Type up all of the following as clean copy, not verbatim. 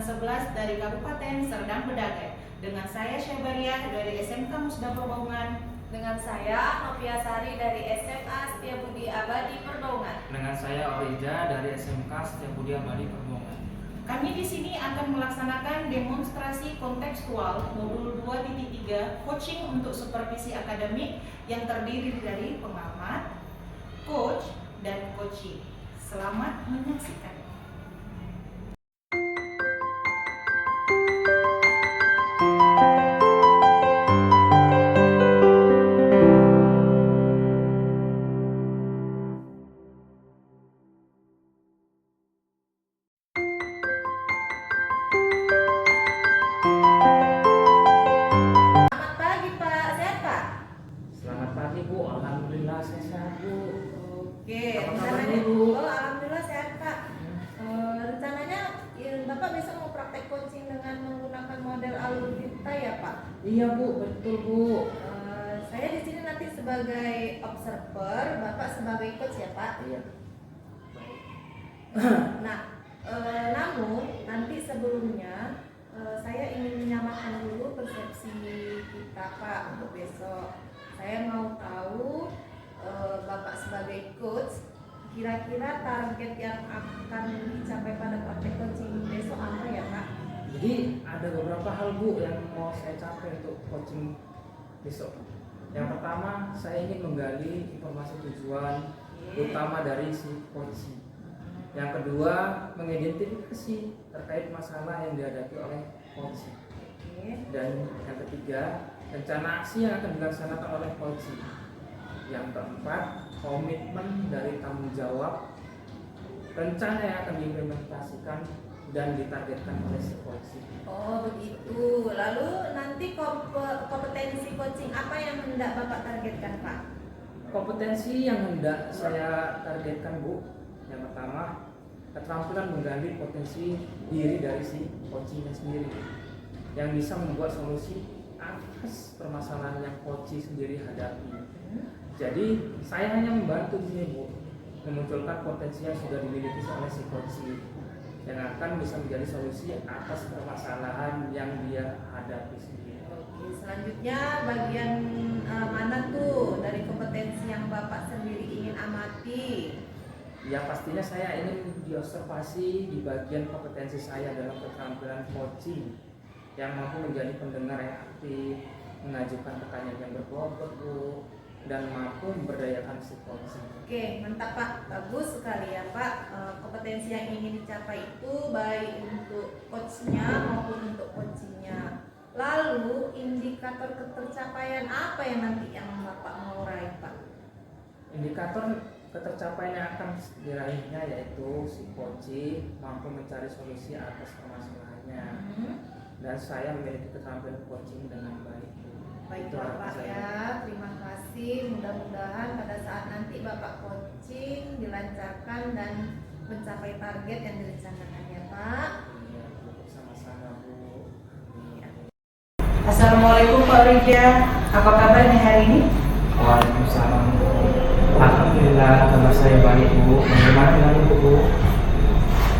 11 dari Kabupaten Serdang Bedagai. Dengan saya Syabariah dari SMK Musda Perbaungan. Dengan saya Novia Sari dari SMA Setiabudi Abadi Perbaungan. Dengan saya Orija dari SMK Setiabudi Abadi Perbaungan. Kami di sini akan melaksanakan demonstrasi kontekstual modul 2.3 coaching untuk supervisi akademik yang terdiri dari pengamat, coach, dan coaching. Selamat menyaksikan. Selamat pagi Bu, alhamdulillah saya sehat Bu. Oke, Apa rencananya kabarnya, Bu? alhamdulillah sehat Pak. Rencananya Bapak besok mau praktek coaching dengan menggunakan model alurita ya Pak? Iya Bu, betul Bu. Saya di sini nanti sebagai observer, Bapak sebagai coach ya Pak. Iya. Nah, namun nanti sebelumnya saya ingin menyamakan dulu persepsi kita Pak untuk besok. Saya mau tahu Bapak sebagai coach, kira-kira target yang akan dicapai pada praktek coaching besok apa ya Pak? Jadi ada beberapa hal Bu yang mau saya capai untuk coaching besok. Yang pertama, saya ingin menggali informasi tujuan utama dari si coaching. Yang kedua, mengidentifikasi terkait masalah yang dihadapi oleh coaching. Dan yang ketiga, rencana aksi yang akan dilaksanakan oleh coaching. Yang keempat, komitmen dari tanggung jawab rencana yang akan diimplementasikan dan ditargetkan oleh si coaching. Oh begitu. Lalu nanti kompetensi coaching apa yang hendak Bapak targetkan Pak? Kompetensi yang hendak saya targetkan Bu, yang pertama, keterampilan menggali potensi diri dari si coachingnya sendiri yang bisa membuat solusi atas permasalahan yang coaching sendiri hadapi. Jadi saya hanya membantu di sini Bu, memunculkan potensi yang sudah dimiliki oleh si coaching yang akan bisa menjadi solusi atas permasalahan yang dia hadapi sendiri. Oke, selanjutnya bagian mana tuh dari kompetensi yang Bapak sendiri ingin amati? Ya pastinya saya ingin diobservasi di bagian kompetensi saya dalam keterampilan coaching yang mampu menjadi pendengar yang aktif, mengajukan pertanyaan yang berbobot Bu, dan mampu memberdayakan si coaching. Oke, mantap Pak, bagus sekali ya Pak. Kompetensi yang ingin dicapai itu baik untuk coachnya maupun untuk coachingnya. Lalu indikator ketercapaian apa yang nanti yang Bapak mau raih Pak? Indikator ketercapaian yang akan diraihnya yaitu si coaching mampu mencari solusi atas permasalahannya, dan saya memiliki keterampilan coaching dengan baik. Baiklah Pak ya, terima kasih. Mudah-mudahan pada saat nanti Bapak coaching dilancarkan dan mencapai target yang direncanakan ya Pak. Iya, sama-sama Bu. Assalamualaikum Pak Rija, apa kabarnya hari ini? Waalaikumsalam. Alhamdulillah kabar saya baik Bu. Bagaimana dengan Bu?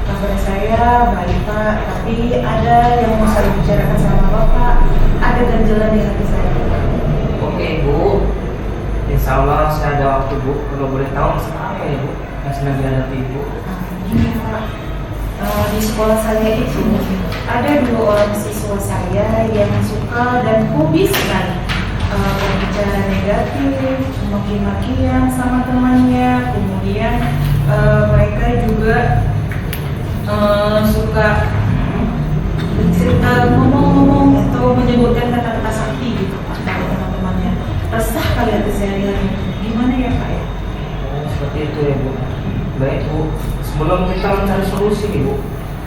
Kabar saya baik Pak, tapi ada yang mau saya bicarakan sama Bapak. Ada ganjalan di hati saya. Oke Bu, insya Allah saya ada waktu Bu. Kalau boleh tahu masalah apa ya Bu yang sedang dihadapi Ibu? Ini Pak, di sekolah saya itu ada 2 orang siswa saya yang suka dan hobi sekali berbicara negatif, maki-makian sama temannya. Kemudian mereka juga suka ngomong-ngomong atau menyebutkan kata-kata sakti gitu Pak dari teman-temannya. Resah kali hati saya lihat. Gimana ya Pak ya? Oh, seperti itu ya Bu. Baik Bu, sebelum kita mencari solusi nih Bu,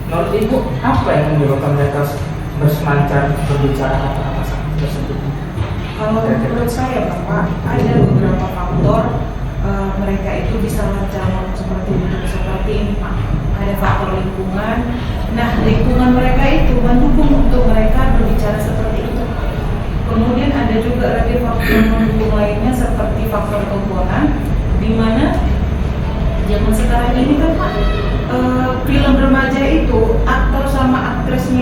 menurut Ibu apa yang menyebabkan mereka berselancar berbicara kata-kata sakti tersebut? Kalau menurut saya Bapak, ada beberapa faktor mereka itu bisa lancar seperti ini Pak. Ada faktor lingkungan. Nah, lingkungan mereka itu mendukung untuk mereka berbicara seperti itu. Kemudian ada juga lagi faktor mendukung lainnya seperti faktor tontonan, di mana zaman sekarang ini kan Pak, film remaja itu aktor sama aktrisnya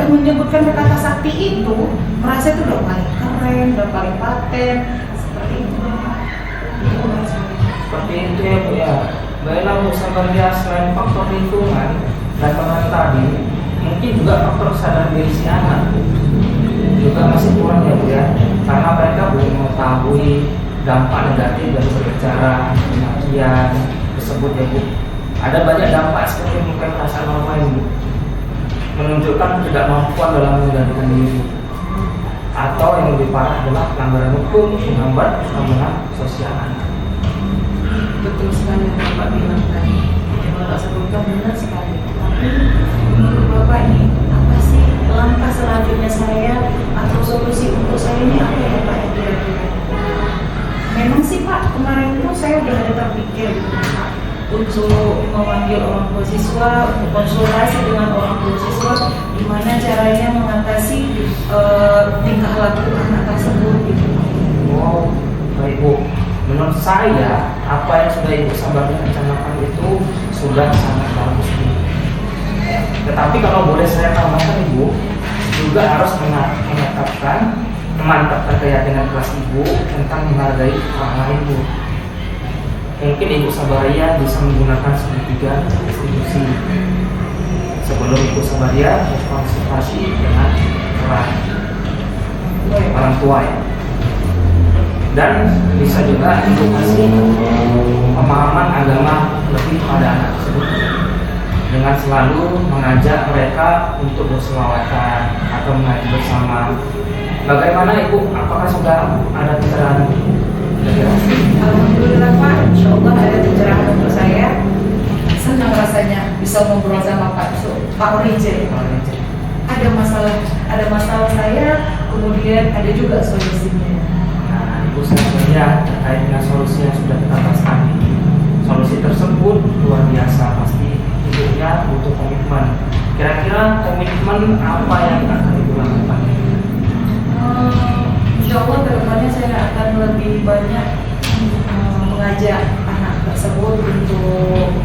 sudah menyebutkan kata sakti itu, merasa itu udah paling keren, udah paling paten, seperti itu. Seperti itu ya Bu ya. Baiklah Bu Sabaria, selain faktor lingkungan dan peran tadi, mungkin juga faktor sadar diri si anak juga masih kurang ya Bu ya, karena mereka belum mengetahui dampak negatif dari berbicara kematian tersebut ya Bu. Ada banyak dampak seperti mungkin perasaan orang lain Bu, menunjukkan ketidakmampuan dalam mengendalikan diri, atau yang lebih parah adalah pelanggaran hukum menghambat perkembangan sosial anak. Betul sekali yang Bapak bilang tadi, yang Bapak sebutkan benar sekali. Tapi menurut Bapak ini apa sih langkah selanjutnya saya atau solusi untuk saya ini apa ya Pak kira-kira? Memang sih Pak, kemarin itu saya udah ada terpikir gitu, Pak, untuk memanggil orang tua siswa, untuk konsultasi dengan orang tua siswa, gimana caranya mengatasi tingkah laku anak tersebut gitu. Wow, baik Bu. Menurut saya, apa yang sudah Ibu Sabaria rencanakan itu sudah sangat bagus Bu. Tetapi kalau boleh saya tambahkan Ibu, juga harus memantapkan keyakinan kelas Ibu tentang menghargai orang lain Bu. Mungkin Ibu Sabaria bisa menggunakan segitiga institusi sebelum Ibu Sabaria berkonsultasi dengan orang tua ya. Dan bisa juga edukasi pemahaman agama lebih pada anak tersebut dengan selalu mengajak mereka untuk berselawatan atau mengaji bersama. Bagaimana Ibu? Apakah sudah ada pencerahan? Alhamdulillah Pak, insya Allah ada pencerahan untuk saya. Senang rasanya bisa ngobrol sama Pak Orije. Ada masalah saya, kemudian ada juga solusinya. Ibu Sabaria terkait dengan solusi yang sudah kita bahas tadi. Solusi tersebut luar biasa, pasti ibunya butuh komitmen. Kira-kira komitmen apa yang akan Ibu lakukan? Insya Allah kedepannya saya akan lebih banyak mengajak anak tersebut untuk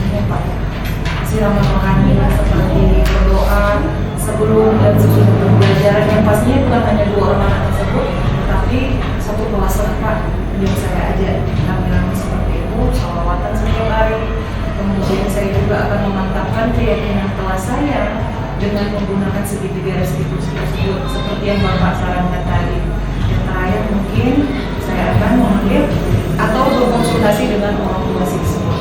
siraman rohani seperti berdoa sebelum dan sesudah pembelajaran, yang pastinya bukan hanya 2 orang anak tersebut, tapi satu kelas Pak yang saya ajak kami seperti itu, sholawatan setiap hari. Kemudian saya juga akan memantapkan keyakinan kelas saya dengan menggunakan segitiga restitusi tersebut seperti yang Bapak sarankan tadi. Yang terakhir mungkin saya akan memanggil atau berkonsultasi dengan orang tua siswa.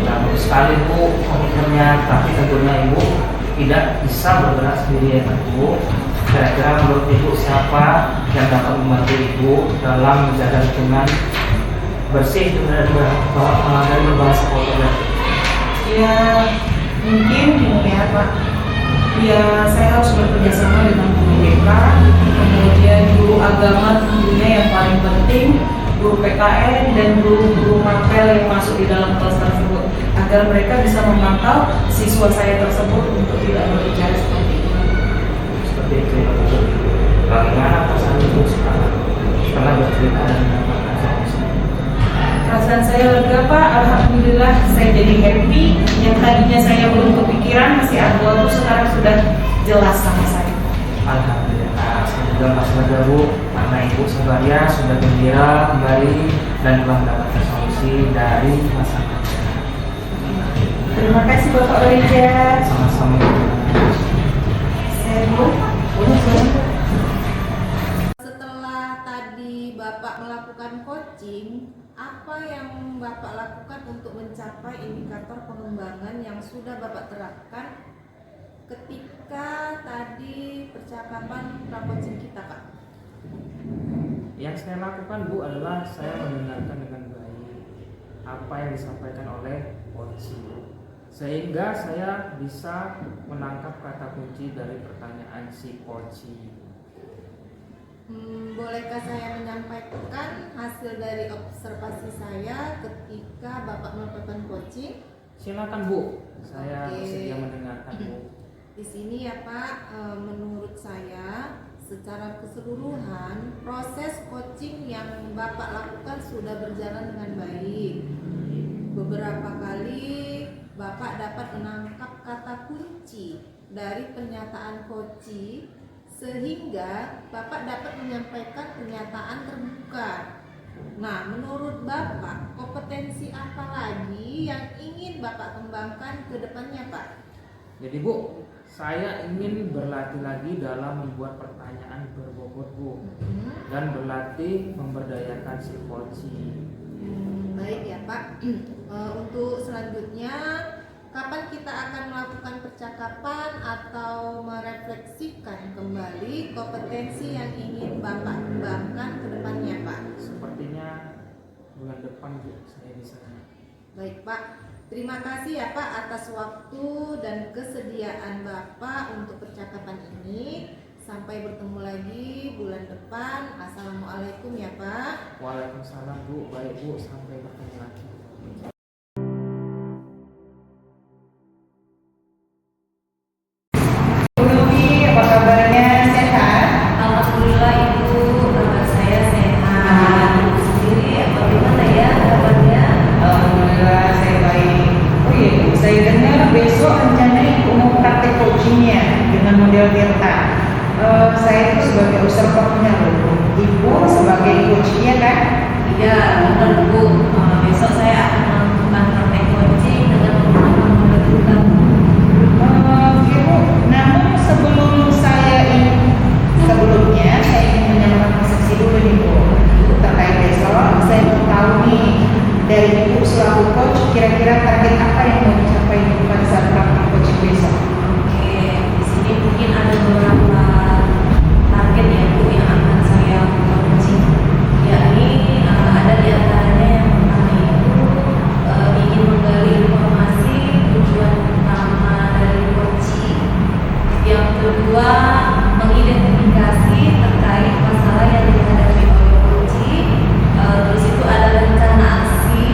Bagus sekali Bu komitmennya, tapi tentunya Ibu tidak bisa bergerak sendiri ya Bu. Kira-kira menurut Ibu siapa yang dapat membantu Ibu dalam menjaga lingkungan bersih dari berbahasa kotor? Ya mungkin ini ya Pak. Ya saya harus bekerja sama dengan guru BK, kemudian guru agama tentunya yang paling penting, guru PKN dan guru mapel yang masuk di dalam kelas tersebut, agar mereka bisa memantau siswa saya tersebut untuk tidak berbicara seperti itu. Seperti itu ya Bu. Bagaimana perasaan Ibu sekarang setelah bercerita dan mendapatkan solusi? Perasaan saya lega Pak, alhamdulillah saya jadi happy. Yang tadinya saya belum kepikiran masih abu-abu, sekarang sudah jelas sama saya. Alhamdulillah, saya juga masih lega Bu, karena Ibu Sabaria sudah gembira kembali dan telah mendapatkan solusi dari masalah. Terima kasih Bapak Orija. Sama-sama Bu. Saya dulu. Setelah tadi Bapak melakukan coaching, apa yang Bapak lakukan untuk mencapai indikator pengembangan yang sudah Bapak terapkan ketika tadi percakapan pra-coaching kita Pak? Yang saya lakukan Bu adalah saya mendengarkan dengan baik apa yang disampaikan oleh coach, sehingga saya bisa menangkap kata kunci dari pertanyaan si coach. Bolehkah saya menyampaikan hasil dari observasi saya ketika Bapak melakukan coaching? Silakan Bu, saya Oke. bersedia mendengarkan Bu. Di sini ya Pak, menurut saya secara keseluruhan proses coaching yang Bapak lakukan sudah berjalan dengan baik. Beberapa kali Bapak dapat menangkap kata kunci dari pernyataan Koci sehingga Bapak dapat menyampaikan pernyataan terbuka. Nah, menurut Bapak, kompetensi apa lagi yang ingin Bapak kembangkan ke depannya, Pak? Jadi Bu, saya ingin berlatih lagi dalam membuat pertanyaan berbobot Bu, dan berlatih memberdayakan si Koci. Baik ya Pak. Untuk selanjutnya, kapan kita akan melakukan percakapan atau merefleksikan kembali kompetensi yang ingin Bapak kembangkan ke depannya, Pak? Sepertinya bulan depan Bu, saya bisa. Baik Pak, terima kasih ya Pak atas waktu dan kesediaan Bapak untuk percakapan ini. Sampai bertemu lagi bulan depan. Assalamualaikum ya Pak. Waalaikumsalam Bu, baik Bu, sampai bertemu lagi. Apa kabarnya, sehat? Alhamdulillah Ibu, kabar saya sehat. Ibu sendiri bagaimana ya kabarnya? Alhamdulillah saya baik. Oh iya, Bu, saya dengar besok rencana Ibu mau praktek coachingnya dengan model Tirta. Saya itu sebagai observernya loh, Bu. Ibu sebagai coachnya kan? Iya, benar Bu. Besok saya akan melakukan praktek coaching dengan menggunakan model Tirta. Ibu, namun sebelumnya saya ingin menyampaikan persepsi dulu nih Bu. Terkait besok, saya mau tahu nih dari Ibu selaku coach, kira-kira target apa yang mau dicapai pada saat praktek coaching besok? Oke, di sini mungkin ada beberapa target ya Bu yang akan saya coaching. Yakni ada di antaranya yang pertama itu ingin menggali informasi tujuan utama dari coaching. Yang kedua, mengidentifikasi terkait masalah yang dihadapi oleh coaching. Terus itu ada rencana aksi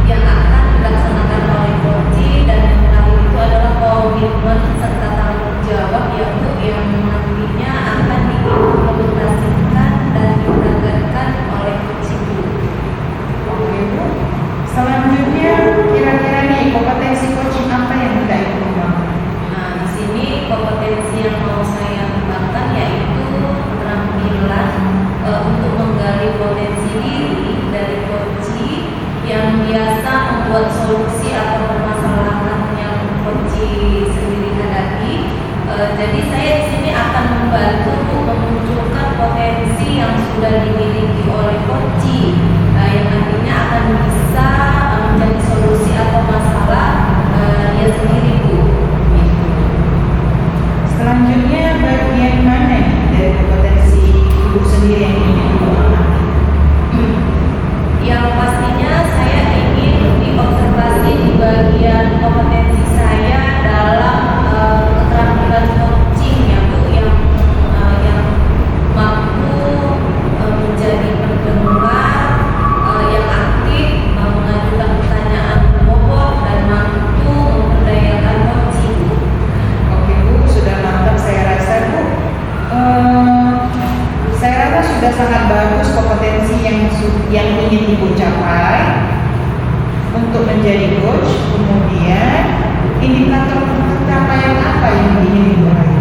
yang akan dilaksanakan oleh coaching, dan yang terakhir itu adalah komitmen serta tanggung jawab yang nantinya akan diimplementasikan dan ditargetkan oleh coaching. Oke Bu. Selanjutnya kira-kira nih kompetensi coaching apa yang kita Ibu kembangkan? Nah, di sini kompetensi yang mau saya kembangkan yaitu keterampilan untuk menggali potensi diri dari coaching yang biasa membuat solusi atau permasalahan yang coaching sendiri hadapi. Jadi saya di sini akan membantu untuk memunculkan potensi yang sudah dimiliki oleh coaching, yang nantinya akan bisa menjadi solusi atau masalah dia sendiri Bu. Selanjutnya bagian mana dari kompetensi Ibu sendiri yang ingin Ibu amati? Yang pastinya saya ingin diobservasi di bagian kompetensi saya dalam keterampilan coaching ya Bu, yang mampu menjadi pendengar yang aktif, mengajukan pertanyaan berbobot dan mampu memberdayakan coaching Bu. Oke Bu, sudah mantap saya rasa Bu. Saya rasa sudah sangat bagus kompetensi yang ingin Ibu capai untuk menjadi coach. Kemudian indikator pencapaian apa yang ingin Ibu raih?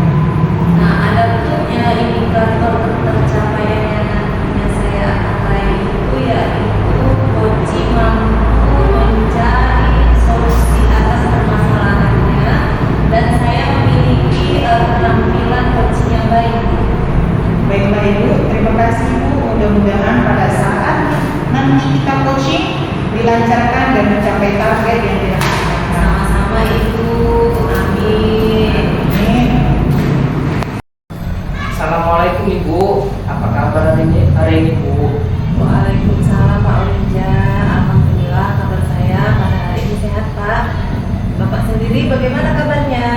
Nah, ada bentuknya indikator tercapaian yang nantinya saya akan raih itu yaitu coaching mampu mencari solusi atas permasalahannya, dan saya memiliki keterampilan coaching yang baik. Baiklah Ibu, terima kasih Bu. Mudah-mudahan pada saat nanti kita coaching dilancarkan dan mencapai target yang dilakukan. Sama-sama Ibu, amin. Amin. Assalamualaikum Ibu, apa kabar hari ini Bu? Waalaikumsalam Pak Ulija. Alhamdulillah kabar saya pada hari ini sehat Pak. Bapak sendiri bagaimana kabarnya?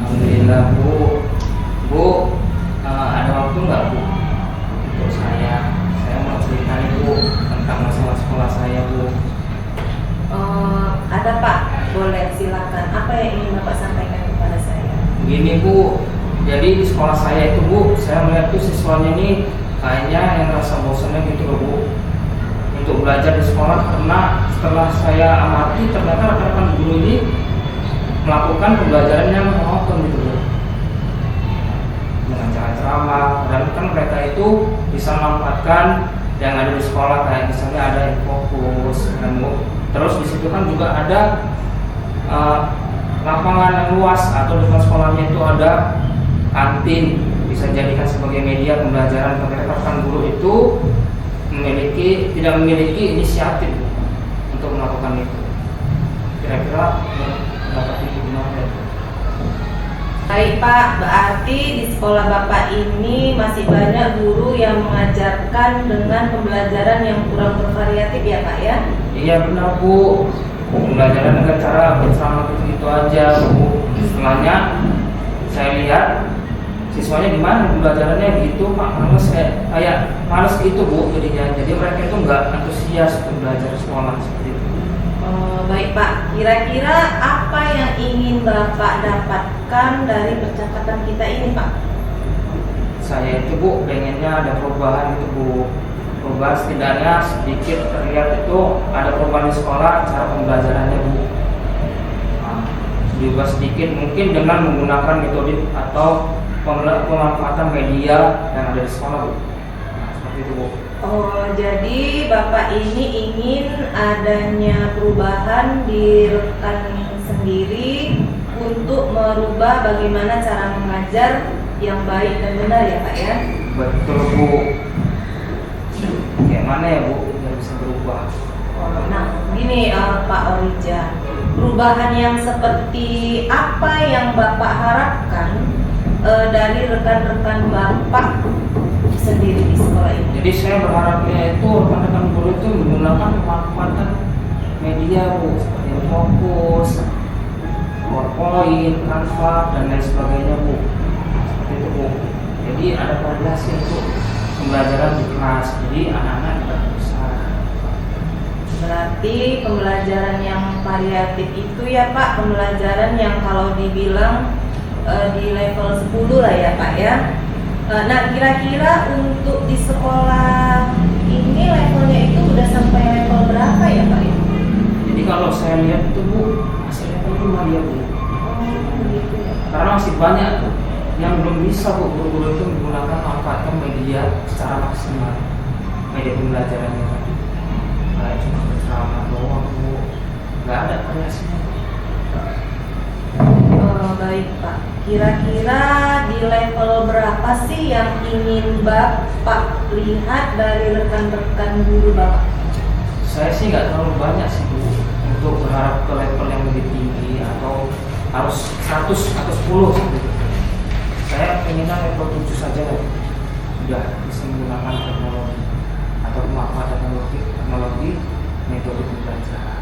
Alhamdulillah Bu. Bu, ada waktu nggak Bu untuk saya mau ceritain Bu tentang masalah sekolah saya Bu. Ada Pak, boleh silakan. Apa yang ingin Bapak sampaikan kepada saya? Begini Bu, jadi di sekolah saya itu Bu, saya melihat tuh siswanya ini kayaknya yang rasa bosannya gitu loh Bu. untuk belajar di sekolah, karena setelah saya amati ternyata rekan-rekan guru ini melakukan pembelajaran yang monoton gitu Bu, dengan cara ceramah, dan kan mereka itu bisa memanfaatkan yang ada di sekolah, kayak misalnya ada fokus, terus di situ kan juga ada lapangan yang luas, atau di sekolahnya itu ada kantin, bisa jadikan sebagai media pembelajaran. Rekan guru itu tidak memiliki inisiatif untuk melakukan itu. Kira-kira pendapat itu gimana ya? Baik Pak, berarti di sekolah Bapak ini masih banyak guru yang mengajarkan dengan pembelajaran yang kurang bervariatif ya Pak ya? Iya benar Bu, pembelajaran dengan cara berceramah gitu aja Bu. Setelahnya saya lihat siswanya gimana pembelajarannya gitu Pak, males gitu Bu jadinya. Jadi mereka itu nggak antusias untuk belajar sekolah seperti itu. Oh, baik Pak, kira-kira apa yang ingin Bapak dapatkan dari percakapan kita ini Pak? Saya itu Bu pengennya ada perubahan itu Bu, perubahan setidaknya sedikit terlihat itu ada perubahan di sekolah cara pembelajarannya Bu. Diubah sedikit mungkin dengan menggunakan metode atau pemanfaatan media yang ada di sekolah Bu. Seperti itu Bu. Oh, jadi Bapak ini ingin adanya perubahan di rekan sendiri untuk merubah bagaimana cara mengajar yang baik dan benar ya Pak ya? Betul Bu. Kayak mana ya Bu yang bisa berubah? Oh, nah gini Pak Orija, perubahan yang seperti apa yang Bapak harapkan dari rekan-rekan Bapak sendiri di sekolah ini? Jadi saya berharapnya itu rekan-rekan guru itu menggunakan pemanfaatan media Bu, seperti fokus, PowerPoint, Canva dan lain sebagainya Bu. Seperti itu Bu. Jadi ada variasi untuk pembelajaran di kelas. Jadi anak-anak tidak besar. Berarti pembelajaran yang variatif itu ya Pak, pembelajaran yang kalau dibilang di level 10 lah ya Pak ya. Nah kira-kira untuk di sekolah ini levelnya itu udah sampai level berapa ya Pak? Jadi kalau saya lihat itu Bu, masih level 5 dia Bu. Gitu ya. Karena masih banyak yang belum bisa Bu, guru-guru itu menggunakan manfaatkan media secara maksimal. Media pembelajarannya tadi kayak cuma berceramah doang Bu, nggak ada variasinya. Oh, baik Pak, kira-kira di level berapa sih yang ingin Bapak lihat dari rekan-rekan guru Bapak? Saya sih nggak terlalu banyak sih Bu untuk berharap ke level yang lebih tinggi atau harus 100 atau 10 gitu. Saya pengennya level 7 saja lah, sudah bisa menggunakan teknologi atau memanfaatkan teknologi metode pembelajaran.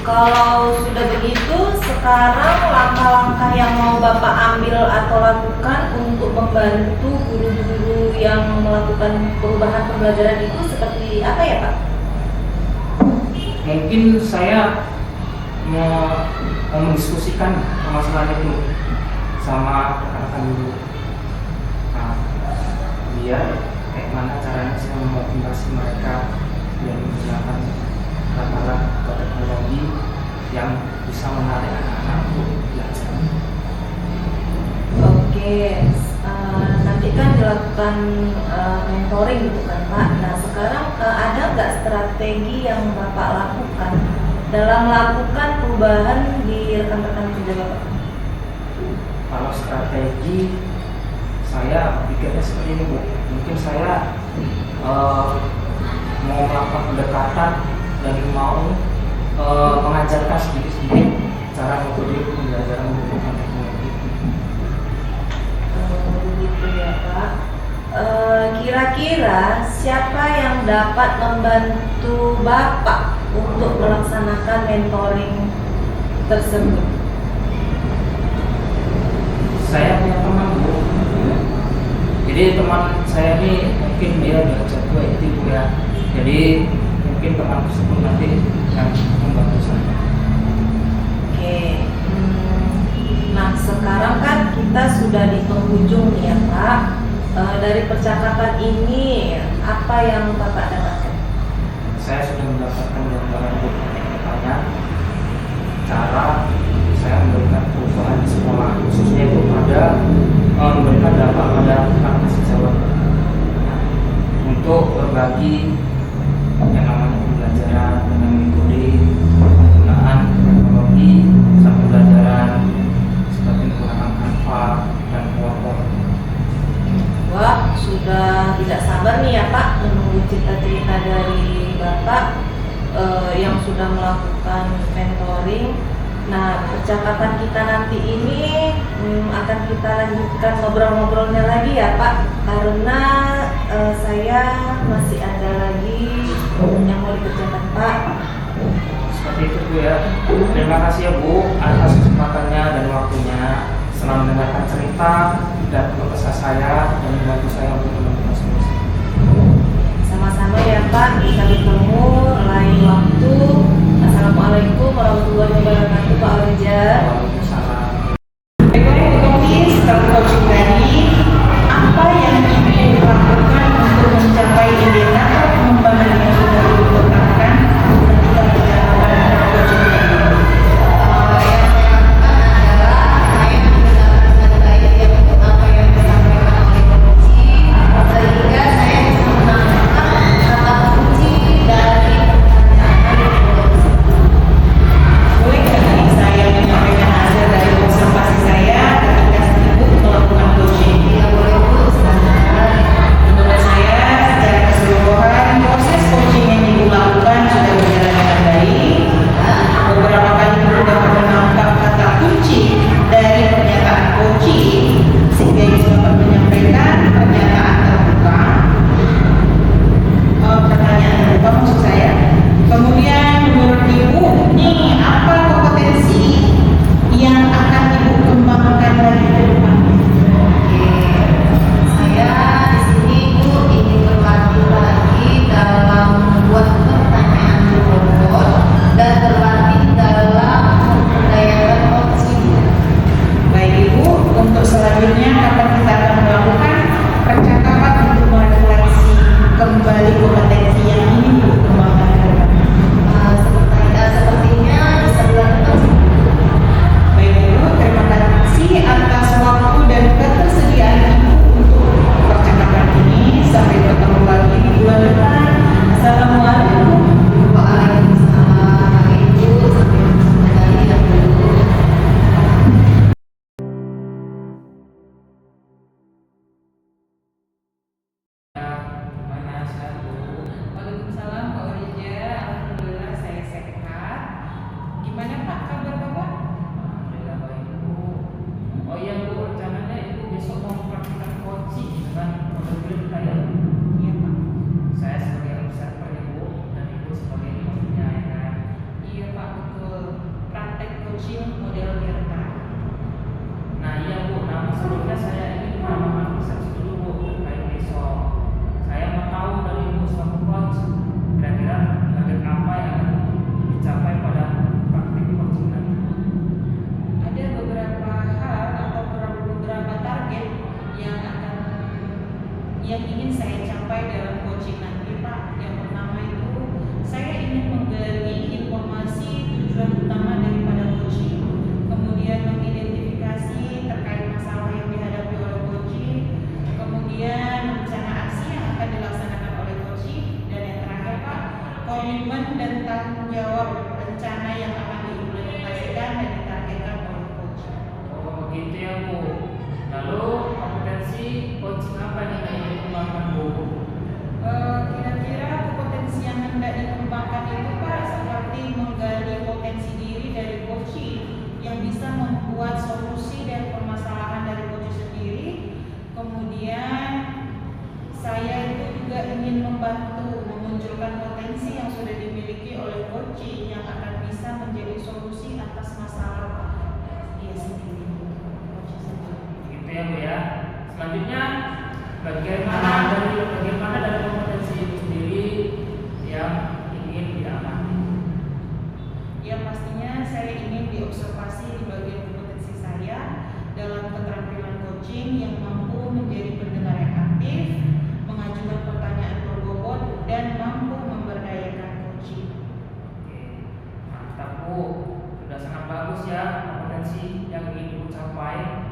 Kalau sudah begitu, sekarang langkah-langkah yang mau Bapak ambil atau lakukan untuk membantu guru-guru yang melakukan perubahan pembelajaran itu seperti apa ya Pak? Mungkin saya mau mendiskusikan permasalahan itu sama rekan-rekan guru. Nah, biar kayak mana caranya saya memotivasi mereka yang menggunakan alat-alat atau teknologi yang bisa menarik anak-anak untuk belajar. Oke, nanti kan dilakukan mentoring gitu kan Pak. Nah sekarang ada nggak strategi yang Bapak lakukan dalam melakukan perubahan di rekan-rekan kerja Bapak? Kalau strategi saya pikirnya seperti ini Bu. Mungkin saya mau melakukan pendekatan dan mau mengajarkan sedikit-sedikit cara metode pembelajaran menggunakan teknologi. Begitu ya Pak. Kira-kira siapa yang dapat membantu Bapak untuk melaksanakan mentoring tersebut? Saya punya teman Bu. Jadi teman saya ini mungkin dia udah jago IT Bu ya. Jadi mungkin teman tersebut nanti yang membantu saya. Oke. Nah sekarang kan kita sudah di penghujung nih ya Pak. Dari percakapan ini apa yang Bapak dapatkan? saya sudah mendapatkan gambaran banyak cara saya memberikan perubahan di sekolah, khususnya itu pada memberikan dampak pada anak siswa untuk berbagi yang namanya pembelajaran dengan metode penggunaan teknologi pusat pembelajaran seperti menggunakan Canva dan PowerPoint. Wah, sudah tidak sabar nih ya Pak menunggu cerita-cerita dari Bapak yang sudah melakukan mentoring. Nah, percakapan kita nanti ini akan kita lanjutkan ngobrol-ngobrolnya lagi ya Pak, karena saya masih ada lagi yang mau dikerjakan Pak. Seperti itu Bu ya. Terima kasih ya Bu atas kesempatannya dan waktunya. Senang mendengarkan cerita dan kesah saya dan membantu saya untuk menemukan solusi. Sama-sama ya Pak, kita bertemu lain waktu. Assalamualaikum warahmatullahi wabarakatuh Pak Rijal. Waalaikumsalam. Baiklah, setelah coaching tadi, apa yang ingin dilakukan untuk mencapai ideal pengembangan yang sudah ditetapkan ketika berjalan coaching tadi? Boleh nggak nih saya menyampaikan hasil dari observasi saya ketika ibu melakukan coaching? Menurut saya, secara keseluruhan proses coaching yang ibu lakukan sudah berjalan dengan baik. Beberapa kali ibu dapat menangkap kata kunci dari pernyataan coaching sehingga ibu dapat menyampaikan pernyataan terbuka. Pertanyaan terbuka maksud saya. Kemudian menurut ibu, nih apa kompetensi yang akan ibu kembangkan lagi ke depan? Saya di sini Bu ingin berlatih lagi dalam membuat pertanyaan robot dan berlatih dalam memberdayakan coaching. Baik ibu, untuk selanjutnya kapan kita akan melakukan percakapan untuk merefleksi kembali kompetensi yang ingin ibu kembangkan ke depan? Sepertinya bisa bulan depan. Baik ibu, terima kasih atas waktu dan ketersediaan ibu untuk percakapan ini. Sampai bertemu lagi di bulan depan. Assalamualaikum. Waalaikumsalam Ibu, sampai bertemu lagi ya Bu. Mana sehat Bu? Waalaikumsalam Pak Orija, alhamdulillah saya sehat. Gimana Pak kabar Bapak? Alhamdulillah baik Bu. Oh iya Bu, rencananya Ibu besok mau mempraktikkan coaching dengan modul kita ya. Iya Pak. Saya sebagai observer ya Bu dan Ibu sebagai coachnya ya kan. Iya Pak, betul. Praktek coaching model Gerta. Nah iya Bu, nah sebelumnya saya ingin menambahkan persepsi dulu Bu terkait besok. Saya mau tahu dari Ibu selaku coach, kira-kira target apa yang akan dicapai pada praktik coaching nanti? Ada beberapa hal atau beberapa target yang ingin saya capai dalam coaching nanti Pak. Yang pertama itu saya ingin menggali informasi tujuan utama daripada coaching, kemudian mengidentifikasi terkait masalah yang dihadapi oleh coaching, kemudian rencana aksi yang akan dilaksanakan oleh coaching, dan yang terakhir Pak, komitmen dan tanggung jawab rencana yang akan diimplementasikan dan ditargetkan oleh coaching. Oh begitu ya Bu. Lalu kompetensi coaching apa yang ingin dikembangkan Bu? Kira-kira potensi yang hendak dikembangkan itu Pak seperti menggali potensi diri dari coaching yang bisa membuat solusi dan permasalahan dari coaching sendiri. Kemudian saya itu juga ingin membantu memunculkan potensi yang sudah dimiliki oleh coaching yang akan bisa menjadi solusi atas masalah dia sendiri. Coaching sendiri. Gitu ya Bu ya. Selanjutnya bagaimana dari kompetensi itu sendiri yang ingin diamati? Ya pastinya saya ingin diobservasi di bagian kompetensi saya dalam keterampilan coaching yang mampu menjadi pendengar yang aktif, mengajukan pertanyaan berbobot, dan mampu memberdayakan Bu, sudah sangat bagus ya kompetensi yang ingin Ibu capai,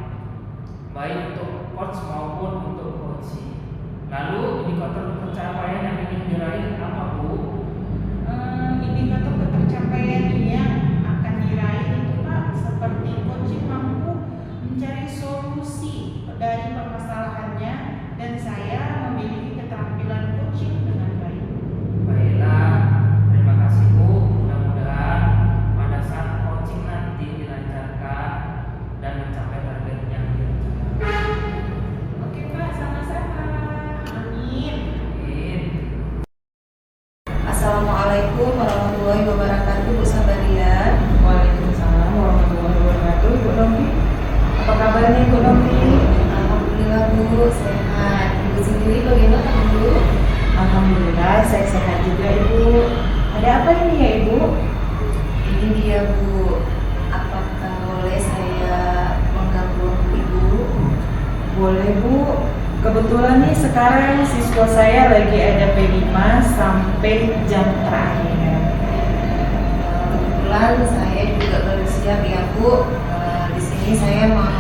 baik untuk coach maupun untuk coaching. Lalu indikator pencapaian yang ingin diraih apa Bu? Indikator ketercapaian yang akan diraih itu Pak, seperti coaching mampu mencari solusi dari permasalahannya dan saya memiliki keterampilan coaching dengan baik. Baiklah, terima kasih Bu. Mudah-mudahan pada saat coaching nanti dilancarkan dan mencapai target yang direncanakan. Oke Pak, sama-sama. Amin. Amin. Assalamualaikum warahmatullahi wabarakatuh, Bu Sabarian. Waalaikumsalam warahmatullahi wabarakatuh. Ibu Novi, apa kabarnya Ibu Novi? Alhamdulillah Bu, sehat. Ibu sendiri bagaimana Bu? Alhamdulillah, saya sehat juga Ibu. Ada apa ini ya Ibu? Ini dia Bu. Apakah boleh saya mengganggu Ibu? Boleh Bu. Kebetulan nih sekarang siswa saya lagi ada P5 sampai jam terakhir. Kebetulan saya juga baru siap ya Bu. Di sini saya mau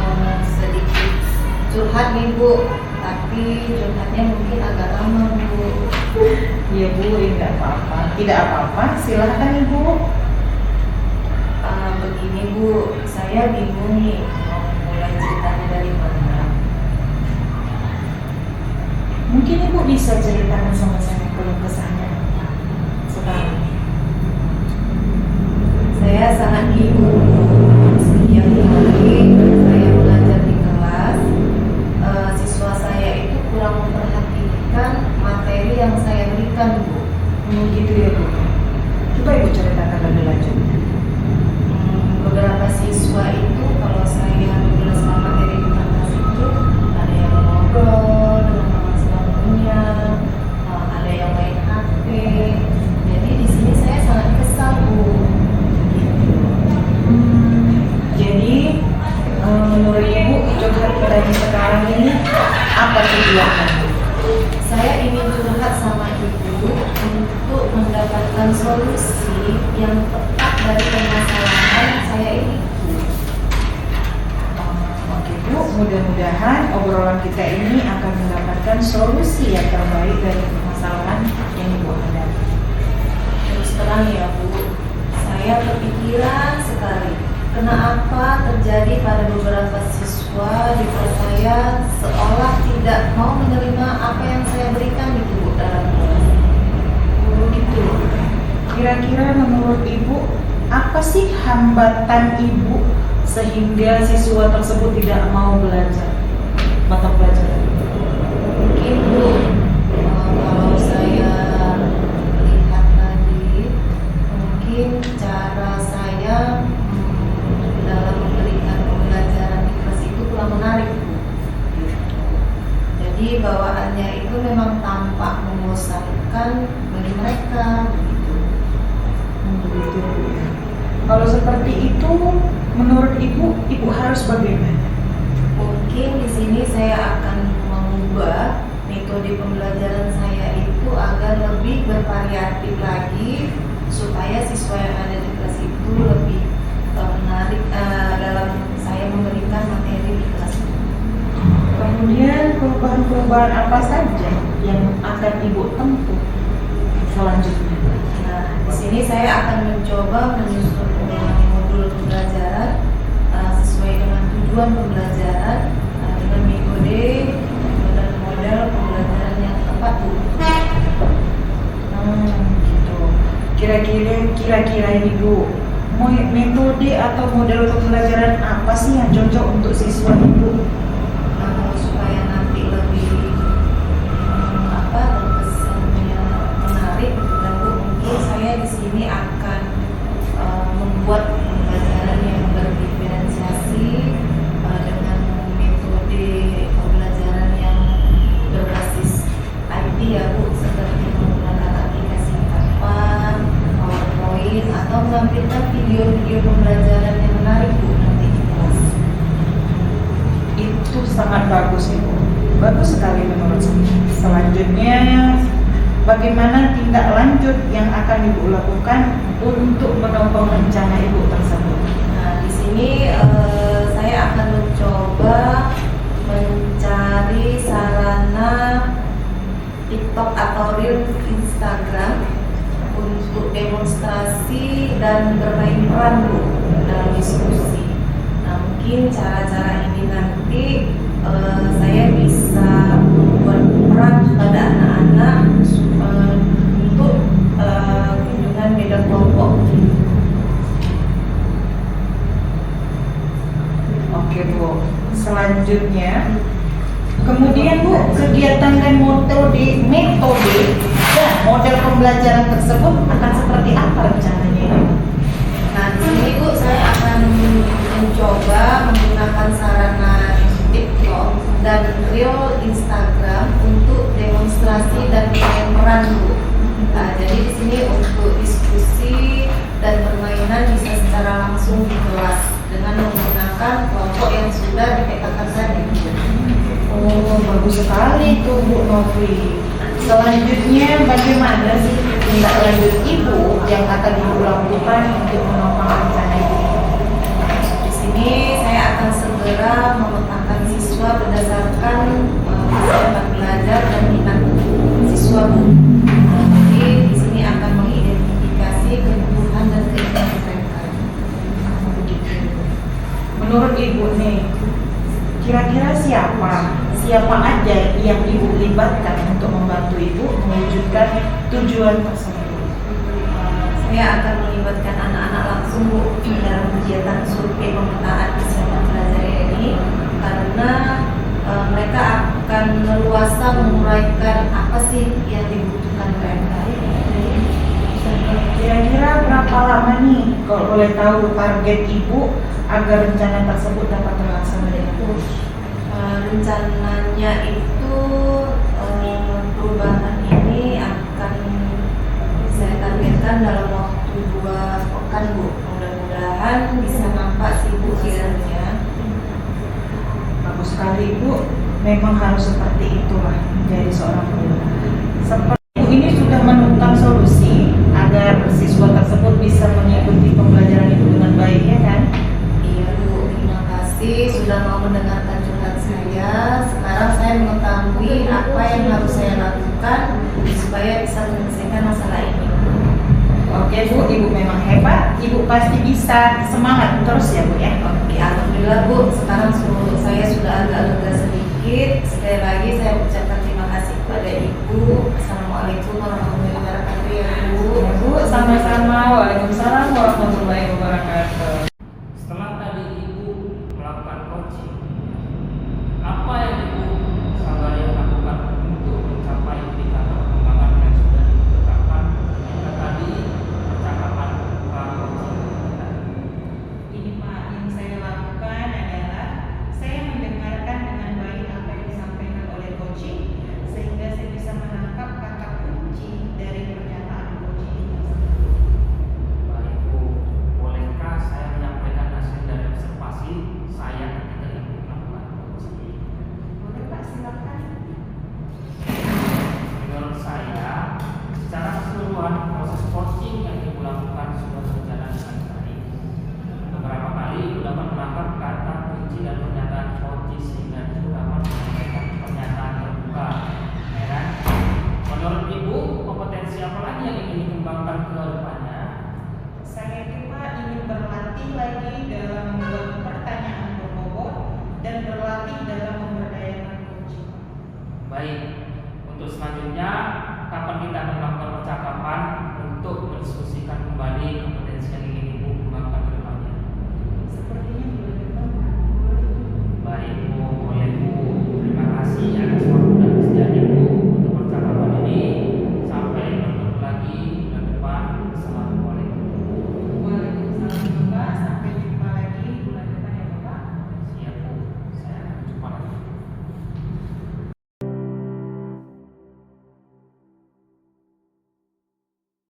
sedikit curhat nih Bu, tapi curhatnya mungkin agak lama Bu. Iya Bu, tidak apa-apa. Tidak apa-apa, silahkan Ibu. Begini Bu, saya bingung nih mau mulai ceritanya dari mana. Mungkin Ibu bisa ceritakan sama saya kalau kesahnya sekarang. Saya sangat bingung Bu. Setiap hari saya belajar di kelas, siswa saya itu kurang memperhatikan materi yang saya berikan Bu. Gitu ya Bu. Coba Ibu ceritakan lebih lanjut. Beberapa siswa itu kalau saya menjelaskan materi di kelas itu ada yang ngobrol dengan teman sebangkunya, ada yang main HP. Jadi di sini saya sangat kesal Bu. Gitu. Jadi menurut Ibu curhat kita di sekarang ini apa tujuannya? Saya ingin curhat sama Ibu untuk mendapatkan solusi yang tepat dari permasalahan saya ini. Oke Bu, mudah-mudahan obrolan kita ini akan mendapatkan solusi yang terbaik dari permasalahan yang Ibu hadapi. Terus terang ya Bu, saya kepikiran sekali kenapa terjadi pada beberapa siswa di kelas saya seolah tidak mau menerima apa yang saya berikan itu Bu dalam kelas. Gitu. Kira-kira menurut Ibu apa sih hambatan Ibu sehingga siswa tersebut tidak mau belajar mata pelajaran? Mungkin Bu, kalau saya lihat tadi, mungkin cara saya dalam memberikan pembelajaran di kelas itu kurang menarik Bu. Jadi bawaannya itu memang tampak membosankan bagi mereka. Begitu Bu ya. Kalau seperti itu, menurut Ibu harus bagaimana? Mungkin di sini saya akan mengubah metode pembelajaran saya itu agar lebih bervariatif lagi supaya siswa yang ada di kelas itu lebih menarik dalam saya memberikan materi di kelas itu. Kemudian perubahan-perubahan apa saja yang akan Ibu tempuh selanjutnya? Nah, di sini saya akan mencoba menyusun ulang modul pembelajaran sesuai dengan tujuan pembelajaran dengan metode dan model pembelajaran yang tepat Bu. Gitu. Kira-kira ini Bu, metode atau model pembelajaran apa sih yang cocok untuk siswa Ibu? Supaya nanti lebih terkesannya menarik dan Bu, mungkin saya di sini akan membuat pembelajaran yang berdiferensiasi dengan metode pembelajaran yang berbasis IT ya Bu, seperti menggunakan aplikasi Canva, PowerPoint atau menampilkan video-video pembelajaran yang menarik Bu nanti di kelas. Itu sangat bagus Ibu. Bagus sekali menurut saya. Selanjutnya bagaimana tindak lanjut yang akan Ibu lakukan untuk menopang rencana Ibu tersebut? Nah, di sini saya akan mencoba mencari sarana TikTok atau Reel Instagram untuk demonstrasi dan bermain peran Bu dalam diskusi. Nah, mungkin cara-cara ini nanti saya bisa membuat peran kepada anak-anak untuk kunjungan beda kelompok. Oke Bu, selanjutnya kemudian Bu, kegiatan dan metode dan model pembelajaran tersebut akan seperti apa rencananya? Nah, di sini Bu, saya akan mencoba menggunakan sarana TikTok dan Reel Instagram untuk demonstrasi dan bermain peran Bu. Nah, jadi di sini untuk diskusi dan permainan bisa secara langsung di kelas dengan menggunakan kelompok yang sudah dipetakan tadi. Oh, bagus sekali tuh Bu Novi. Selanjutnya bagaimana sih tindak lanjut Ibu yang akan Ibu lakukan untuk menopang rencana Ibu? Di sini saya akan segera memetakan siswa berdasarkan kesiapan belajar dan minat siswa Bu. Jadi di sini akan mengidentifikasi kebutuhan dan keinginan mereka. Menurut Ibu nih, kira-kira siapa aja yang Ibu libatkan untuk membantu Ibu mewujudkan tujuan tersebut? Saya akan melibatkan anak-anak langsung Bu dalam kegiatan survei pemetaan kesiapan belajar ini karena mereka akan leluasa menguraikan apa sih yang dibutuhkan mereka. Kira-kira berapa lama nih kalau boleh tahu target Ibu agar rencana tersebut dapat terlaksana dengan baik? Rencananya itu perubahan ini akan saya targetkan dalam waktu 2 pekan Bu. Mudah-mudahan bisa nampak sih Bu hasilnya. Bagus sekali Bu, memang harus seperti itulah menjadi seorang guru. Seperti Ibu ini sudah menemukan solusi agar siswa tersebut bisa mengikuti pembelajaran itu dengan baik, ya kan? Iya Bu, terima kasih sudah mau mendengarkan curhat saya. Sekarang saya mengetahui apa yang harus saya lakukan supaya bisa menyelesaikan masalah ini. Oke Bu, Ibu memang hebat. Ibu pasti bisa, semangat terus ya Bu ya. Oke, alhamdulillah Bu. Sekarang saya sudah agak lega sedikit. Sekali lagi saya ucapkan terima kasih kepada Ibu. Assalamualaikum warahmatullahi wabarakatuh ya Bu. Ya Bu, sama-sama. Waalaikumsalam warahmatullahi wabarakatuh. Setelah tadi Ibu melakukan coaching, apa yang Ibu Sabaria lakukan untuk mencapai indikator pengembangan yang sudah ditetapkan ketika tadi percakapan coaching tadi? Ini Pak, yang saya lakukan adalah saya mendengarkan dengan baik apa yang disampaikan oleh coaching sehingga saya bisa menangkap kata kunci dari pernyataan coaching tersebut. Baik Bu, bolehkah saya menyampaikan hasil dari observasi saya ketika Ibu melakukan coaching? Boleh Pak, silakan. Menurut saya, secara keseluruhan proses coaching yang Ibu lakukan sudah berjalan dengan baik. Beberapa kali Ibu dapat menangkap kata kunci dan pernyataan coaching sehingga Ibu dapat menyampaikan pernyataan terbuka. Ya kan? Menurut Ibu, kompetensi apa lagi yang ingin dikembangkan ke depannya? Saya itu Pak ingin berlatih lagi dalam membuat pertanyaan berbobot dan berlatih dalam memberdayakan coaching. Baik, untuk selanjutnya